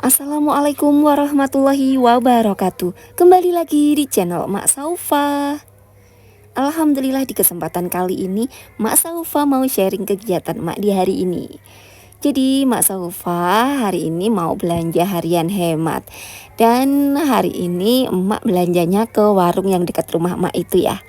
Assalamualaikum warahmatullahi wabarakatuh. Kembali lagi di channel Mak Saufa. Alhamdulillah di kesempatan kali ini Mak Saufa mau sharing kegiatan Mak di hari ini. Jadi Mak Saufa hari ini mau belanja harian hemat. Dan hari ini Mak belanjanya ke warung yang dekat rumah Mak itu ya.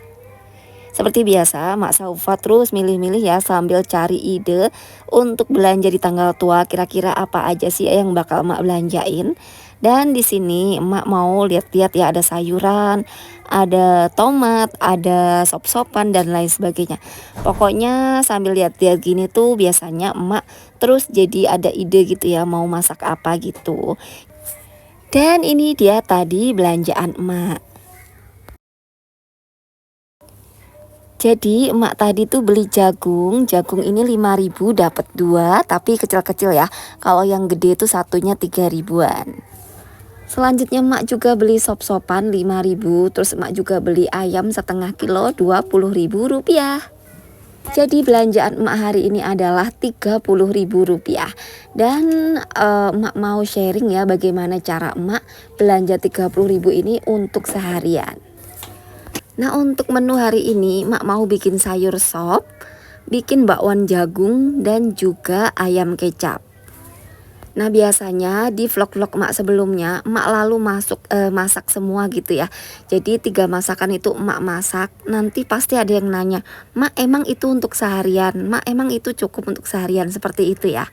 Seperti biasa, Mak Saufa terus milih-milih ya sambil cari ide untuk belanja di tanggal tua. Kira-kira apa aja sih yang bakal Mak belanjain? Dan di sini Mak mau lihat-lihat ya, ada sayuran, ada tomat, ada sop-sopan dan lain sebagainya. Pokoknya sambil lihat-lihat gini tuh biasanya Mak terus jadi ada ide gitu ya, mau masak apa gitu. Dan ini dia tadi belanjaan Mak. Jadi emak tadi tuh beli jagung ini 5.000 dapat 2, tapi kecil-kecil ya. Kalau yang gede itu satunya 3 ribuan. Selanjutnya emak juga beli sop-sopan 5.000, terus emak juga beli ayam setengah kilo 20.000 rupiah. Jadi belanjaan emak hari ini adalah 30.000 rupiah. Dan emak mau sharing ya bagaimana cara emak belanja 30.000 ini untuk seharian. Nah, untuk menu hari ini Mak mau bikin sayur sop, bikin bakwan jagung, dan juga ayam kecap. Nah, biasanya di vlog-vlog Mak sebelumnya Mak lalu masak semua gitu ya. Jadi 3 masakan itu Mak masak. Nanti pasti ada yang nanya, "Mak, emang itu untuk seharian? Mak, emang itu cukup untuk seharian?" Seperti itu ya.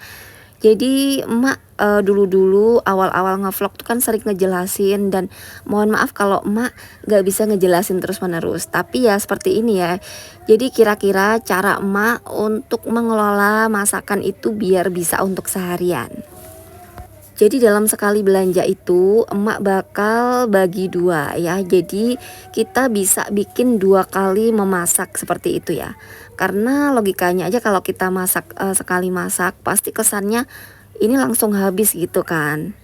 Jadi emak dulu-dulu awal-awal ngevlog tuh kan sering ngejelasin, dan mohon maaf kalau emak gak bisa ngejelasin terus menerus. Tapi ya seperti ini ya. Jadi kira-kira cara emak untuk mengelola masakan itu biar bisa untuk seharian. Jadi dalam sekali belanja itu emak bakal bagi 2 ya. Jadi kita bisa bikin 2 kali memasak seperti itu ya. Karena logikanya aja kalau kita masak sekali masak pasti kesannya ini langsung habis gitu kan.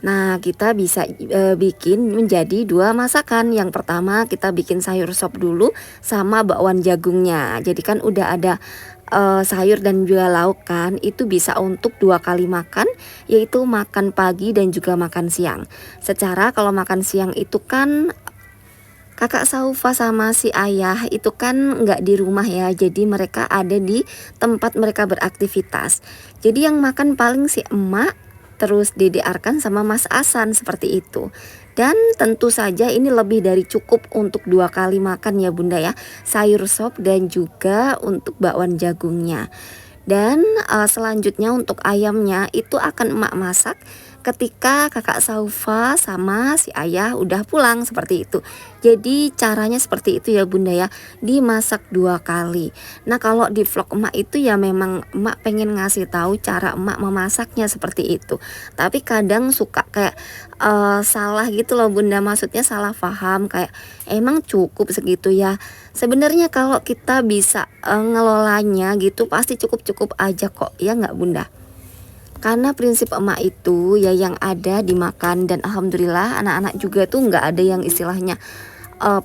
Nah, kita bisa bikin menjadi 2 masakan. Yang pertama kita bikin sayur sop dulu sama bakwan jagungnya. Jadi kan udah ada sayur dan juga lauk kan, itu bisa untuk 2 kali makan, yaitu makan pagi dan juga makan siang. Secara kalau makan siang itu kan kakak Saufa sama si ayah itu kan nggak di rumah ya, jadi mereka ada di tempat mereka beraktivitas. Jadi yang makan paling si emak, terus Dede Arkan sama Mas Asan seperti itu. Dan tentu saja ini lebih dari cukup untuk 2 kali makan ya Bunda ya, sayur sop dan juga untuk bakwan jagungnya. Dan selanjutnya untuk ayamnya itu akan emak masak ketika kakak Saufa sama si ayah udah pulang seperti itu. Jadi caranya seperti itu ya Bunda ya, dimasak 2 kali. Nah, kalau di vlog emak itu ya memang emak pengen ngasih tahu cara emak memasaknya seperti itu. Tapi kadang suka kayak salah gitu loh Bunda, maksudnya salah paham kayak emang cukup segitu ya. Sebenarnya kalau kita bisa ngelolanya gitu pasti cukup-cukup aja kok ya nggak Bunda. Karena prinsip emak itu ya yang ada dimakan, dan alhamdulillah anak-anak juga tuh nggak ada yang istilahnya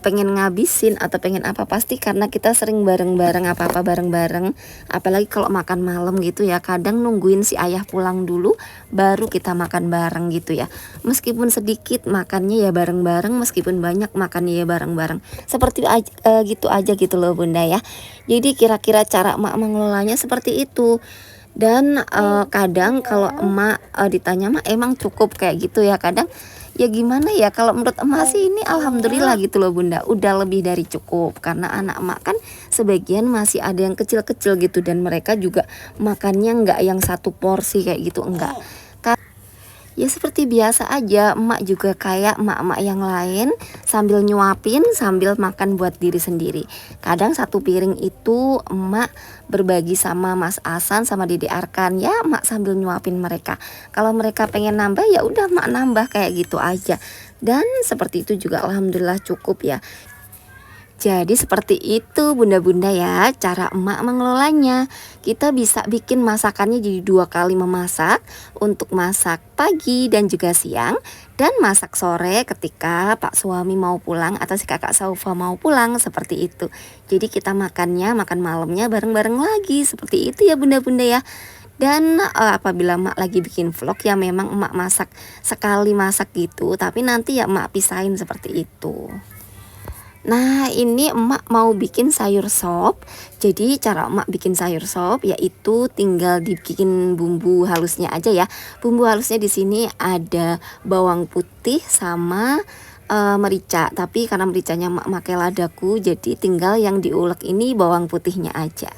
pengen ngabisin atau pengen apa, pasti karena kita sering bareng-bareng apa-apa bareng-bareng. Apalagi kalau makan malam gitu ya, kadang nungguin si ayah pulang dulu baru kita makan bareng gitu ya. Meskipun sedikit makannya ya bareng-bareng, meskipun banyak makannya ya bareng-bareng. Seperti gitu aja gitu loh Bunda ya. Jadi kira-kira cara emak mengelolanya seperti itu. Dan kadang kalau emak ditanya emak emang cukup kayak gitu ya, kadang ya gimana ya, kalau menurut emak sih ini alhamdulillah gitu loh Bunda, udah lebih dari cukup. Karena anak emak kan sebagian masih ada yang kecil-kecil gitu, dan mereka juga makannya nggak yang 1 porsi kayak gitu, enggak. Ya seperti biasa aja, emak juga kayak emak-emak yang lain, sambil nyuapin, sambil makan buat diri sendiri. Kadang 1 piring itu emak berbagi sama Mas Asan sama Dede Arkan ya, emak sambil nyuapin mereka. Kalau mereka pengen nambah ya udah emak nambah kayak gitu aja. Dan seperti itu juga alhamdulillah cukup ya. Jadi seperti itu bunda-bunda ya cara emak mengelolanya. Kita bisa bikin masakannya jadi 2 kali memasak, untuk masak pagi dan juga siang, dan masak sore ketika pak suami mau pulang atau si kakak Saufa mau pulang, seperti itu. Jadi kita makan malamnya bareng-bareng lagi, seperti itu ya bunda-bunda ya. Dan apabila emak lagi bikin vlog ya memang emak masak sekali masak gitu, tapi nanti ya emak pisahin seperti itu. Nah ini emak mau bikin sayur sop. Jadi cara emak bikin sayur sop yaitu tinggal dibikin bumbu halusnya aja ya. Bumbu halusnya di sini ada bawang putih sama merica. Tapi karena mericanya emak pakai ladaku, jadi tinggal yang diulek ini bawang putihnya aja.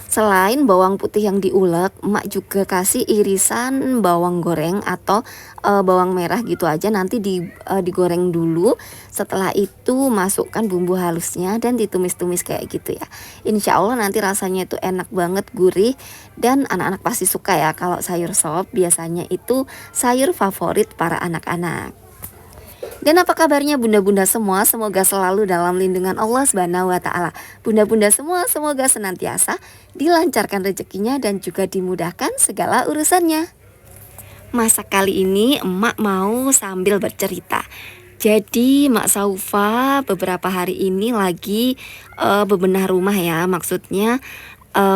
Selain bawang putih yang diulek, emak juga kasih irisan bawang goreng atau bawang merah gitu aja, nanti digoreng dulu. Setelah itu masukkan bumbu halusnya dan ditumis-tumis kayak gitu ya. Insya Allah nanti rasanya itu enak banget, gurih, dan anak-anak pasti suka ya. Kalau sayur sop biasanya itu sayur favorit para anak-anak. Dan apa kabarnya bunda-bunda semua? Semoga selalu dalam lindungan Allah Subhanahu wa taala. Bunda-bunda semua semoga senantiasa dilancarkan rezekinya dan juga dimudahkan segala urusannya. Masak kali ini emak mau sambil bercerita. Jadi Mak Saufa beberapa hari ini lagi bebenah rumah ya. Maksudnya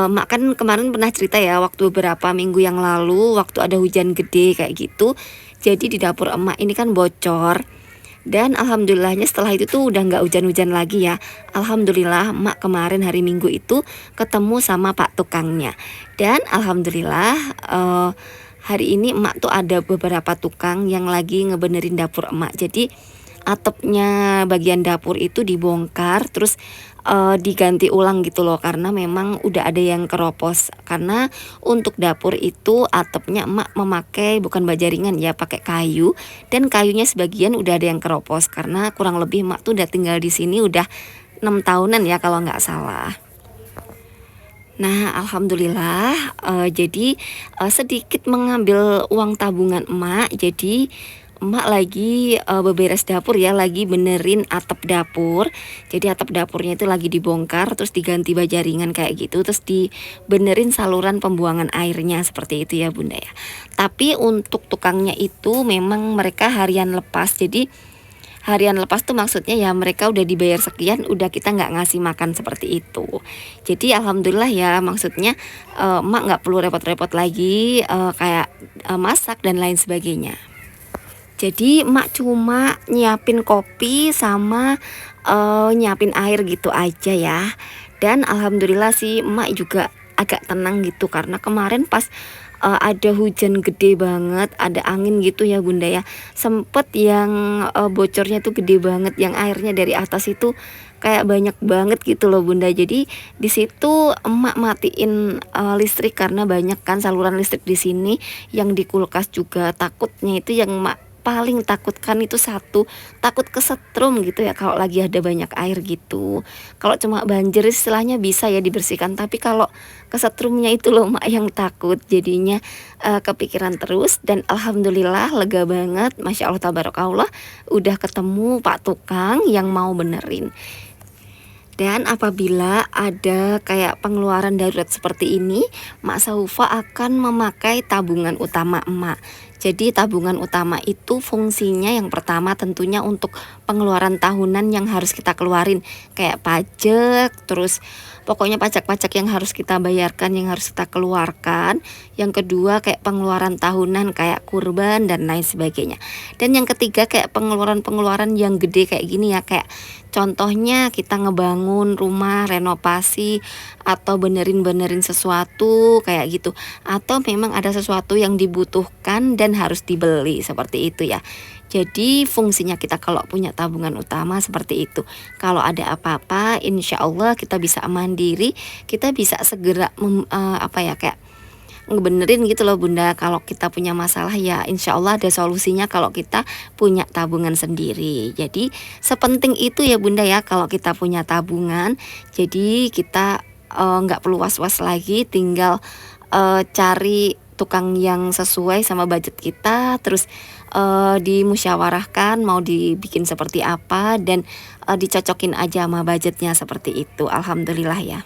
Mak kan kemarin pernah cerita ya, waktu beberapa minggu yang lalu waktu ada hujan gede kayak gitu. Jadi di dapur emak ini kan bocor. Dan alhamdulillahnya setelah itu tuh udah nggak hujan-hujan lagi ya. Alhamdulillah emak kemarin hari Minggu itu ketemu sama Pak tukangnya. Dan alhamdulillah hari ini emak tuh ada beberapa tukang yang lagi ngebenerin dapur emak. Jadi atapnya bagian dapur itu dibongkar terus diganti ulang gitu loh, karena memang udah ada yang keropos. Karena untuk dapur itu atapnya emak memakai bukan baja ringan ya, pakai kayu, dan kayunya sebagian udah ada yang keropos karena kurang lebih emak tuh udah tinggal di sini udah 6 tahunan ya kalau nggak salah. Nah alhamdulillah jadi sedikit mengambil uang tabungan emak. Jadi emak lagi beberes dapur ya, lagi benerin atap dapur. Jadi atap dapurnya itu lagi dibongkar terus diganti baja ringan kayak gitu, terus dibenerin saluran pembuangan airnya seperti itu ya bunda ya. Tapi untuk tukangnya itu memang mereka harian lepas. Jadi harian lepas tuh maksudnya ya mereka udah dibayar sekian, udah kita nggak ngasih makan seperti itu. Jadi alhamdulillah ya, maksudnya emak nggak perlu repot-repot lagi kayak masak dan lain sebagainya. Jadi emak cuma nyiapin kopi sama nyiapin air gitu aja ya. Dan alhamdulillah sih emak juga agak tenang gitu, karena kemarin pas ada hujan gede banget, ada angin gitu ya bunda ya. Sempet yang bocornya tuh gede banget, yang airnya dari atas itu kayak banyak banget gitu loh bunda. Jadi di situ emak matiin listrik karena banyak kan saluran listrik di sini. Yang di kulkas juga takutnya itu yang emak paling takutkan itu satu, takut kesetrum gitu ya kalau lagi ada banyak air gitu. Kalau cuma banjir istilahnya bisa ya dibersihkan, tapi kalau kesetrumnya itu loh mak yang takut. Jadinya kepikiran terus, dan alhamdulillah lega banget, masya Allah tabarakallah, udah ketemu Pak tukang yang mau benerin. Dan apabila ada kayak pengeluaran darurat seperti ini, Mak Saufa akan memakai tabungan utama emak. Jadi tabungan utama itu fungsinya yang pertama tentunya untuk pengeluaran tahunan yang harus kita keluarin, kayak pajak, terus pokoknya pajak-pajak yang harus kita bayarkan, yang harus kita keluarkan. Yang kedua kayak pengeluaran tahunan kayak kurban dan lain sebagainya. Dan yang ketiga kayak pengeluaran-pengeluaran yang gede kayak gini ya, kayak contohnya kita ngebangun rumah, renovasi, atau benerin sesuatu kayak gitu. Atau memang ada sesuatu yang dibutuhkan dan harus dibeli seperti itu ya. Jadi fungsinya kita kalau punya tabungan utama seperti itu. Kalau ada apa-apa insya Allah kita bisa mandiri, kita bisa segera kayak ngebenerin gitu loh bunda. Kalau kita punya masalah ya insya Allah ada solusinya kalau kita punya tabungan sendiri. Jadi sepenting itu ya bunda ya kalau kita punya tabungan. Jadi kita nggak perlu was-was lagi, tinggal cari tukang yang sesuai sama budget kita, terus dimusyawarahkan mau dibikin seperti apa, dan dicocokin aja sama budgetnya seperti itu. Alhamdulillah ya.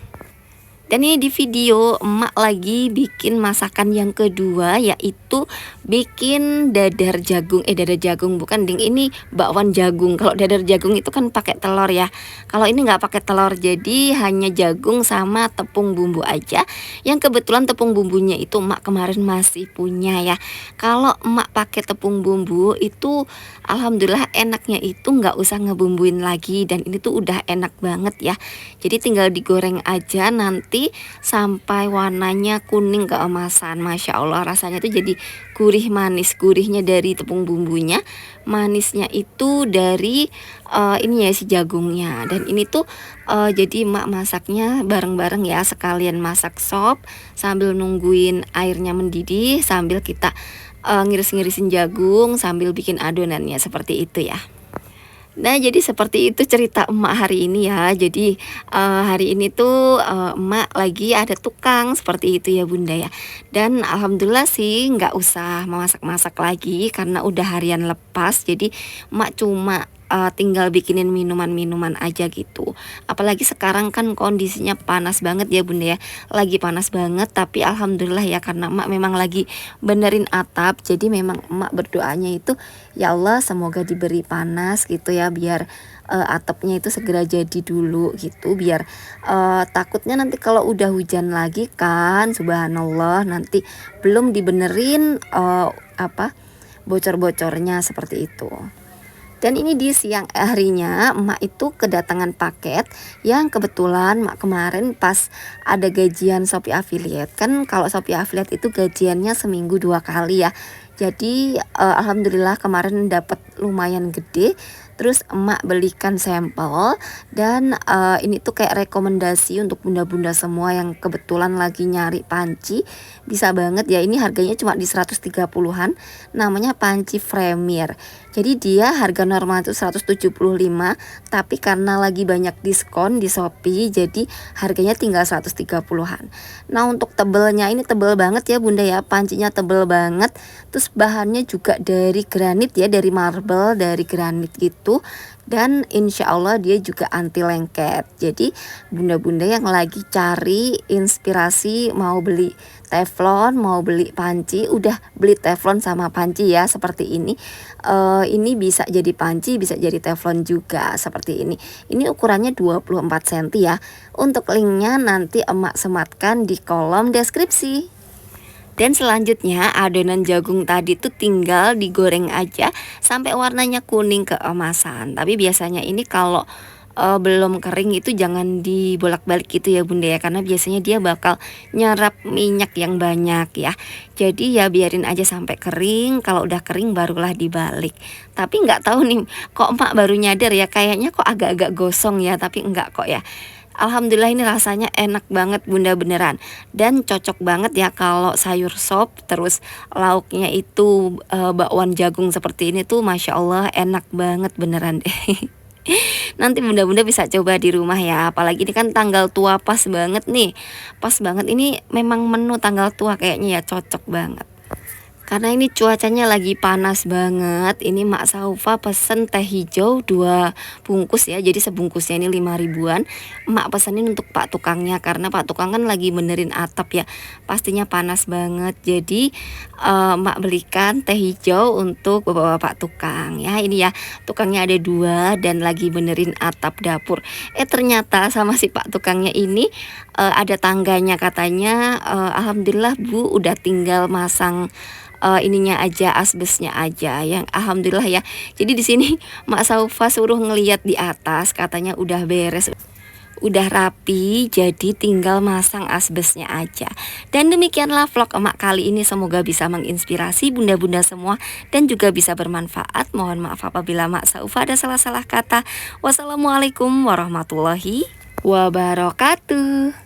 Dan ini di video emak lagi bikin masakan yang kedua, yaitu bikin dadar jagung bukan ding, ini bakwan jagung. Kalau dadar jagung itu kan pakai telur ya, kalau ini nggak pakai telur, jadi hanya jagung sama tepung bumbu aja. Yang kebetulan tepung bumbunya itu emak kemarin masih punya ya. Kalau emak pakai tepung bumbu itu alhamdulillah enaknya itu nggak usah ngebumbuin lagi, dan ini tuh udah enak banget ya. Jadi tinggal digoreng aja nanti sampai warnanya kuning keemasan. Masya Allah, rasanya tuh jadi gurih manis. Gurihnya dari tepung bumbunya, manisnya itu dari ini ya si jagungnya. Dan ini tuh jadi emak masaknya bareng-bareng ya, sekalian masak sop sambil nungguin airnya mendidih, sambil kita ngiris-ngirisin jagung sambil bikin adonannya, seperti itu ya. Nah, jadi seperti itu cerita emak hari ini ya. Jadi hari ini tuh emak lagi ada tukang seperti itu ya bunda ya. Dan alhamdulillah sih nggak usah memasak-masak lagi karena udah harian lepas. Jadi emak cuma tinggal bikinin minuman-minuman aja gitu. Apalagi sekarang kan kondisinya panas banget ya bunda ya. Lagi panas banget, tapi alhamdulillah ya karena emak memang lagi benerin atap. Jadi memang emak berdoanya itu, ya Allah semoga diberi panas gitu ya, biar atapnya itu segera jadi dulu gitu, biar takutnya nanti kalau udah hujan lagi kan subhanallah nanti belum dibenerin apa bocor-bocornya, seperti itu. Dan ini di siang harinya emak itu kedatangan paket yang kebetulan emak kemarin pas ada gajian Shopee Affiliate. Kan kalau Shopee Affiliate itu gajiannya seminggu 2 kali ya. Jadi alhamdulillah kemarin dapat lumayan gede. Terus emak belikan sampel, dan ini tuh kayak rekomendasi untuk bunda-bunda semua yang kebetulan lagi nyari panci. Bisa banget ya, ini harganya cuma di 130-an. Namanya panci Premier. Jadi dia harga normal itu 175, tapi karena lagi banyak diskon di Shopee jadi harganya tinggal 130-an. Nah, untuk tebelnya ini tebel banget ya bunda ya, pancinya tebel banget. Terus bahannya juga dari granit ya, dari marble, dari granit gitu. Dan insya Allah dia juga anti lengket. Jadi bunda-bunda yang lagi cari inspirasi mau beli teflon, mau beli panci, udah beli teflon sama panci ya seperti ini. Ini bisa jadi panci, bisa jadi teflon juga seperti ini. Ini ukurannya 24 cm ya. Untuk linknya nanti emak sematkan di kolom deskripsi. Dan selanjutnya adonan jagung tadi tuh tinggal digoreng aja sampai warnanya kuning keemasan. Tapi biasanya ini kalau belum kering itu jangan dibolak-balik gitu ya bunda ya, karena biasanya dia bakal nyerap minyak yang banyak ya. Jadi ya biarin aja sampai kering. Kalau udah kering barulah dibalik. Tapi nggak tahu nih, kok emak baru nyadar ya, kayaknya kok agak-agak gosong ya, tapi enggak kok ya. Alhamdulillah ini rasanya enak banget bunda beneran, dan cocok banget ya kalau sayur sop terus lauknya itu bakwan jagung seperti ini tuh masya Allah enak banget beneran deh. Nanti bunda-bunda bisa coba di rumah ya, apalagi ini kan tanggal tua pas banget nih, pas banget ini memang menu tanggal tua kayaknya ya, cocok banget. Karena ini cuacanya lagi panas banget. Ini Mak Saufa pesen teh hijau 2 bungkus ya. Jadi sebungkusnya ini 5 ribuan. Mak pesenin untuk Pak Tukangnya, karena Pak Tukang kan lagi benerin atap ya. Pastinya panas banget. Jadi Mak belikan teh hijau untuk bapak-bapak tukang ya. Ini ya, tukangnya ada 2 dan lagi benerin atap dapur. Ternyata sama si Pak Tukangnya ini ada tangganya katanya. Alhamdulillah Bu udah tinggal masang ininya aja, asbesnya aja, yang alhamdulillah ya. Jadi di sini Mak Saufa suruh ngeliat di atas, katanya udah beres, udah rapi, jadi tinggal masang asbesnya aja. Dan demikianlah vlog emak kali ini, semoga bisa menginspirasi bunda-bunda semua dan juga bisa bermanfaat. Mohon maaf apabila Mak Saufa ada salah-salah kata. Wassalamualaikum warahmatullahi wabarakatuh.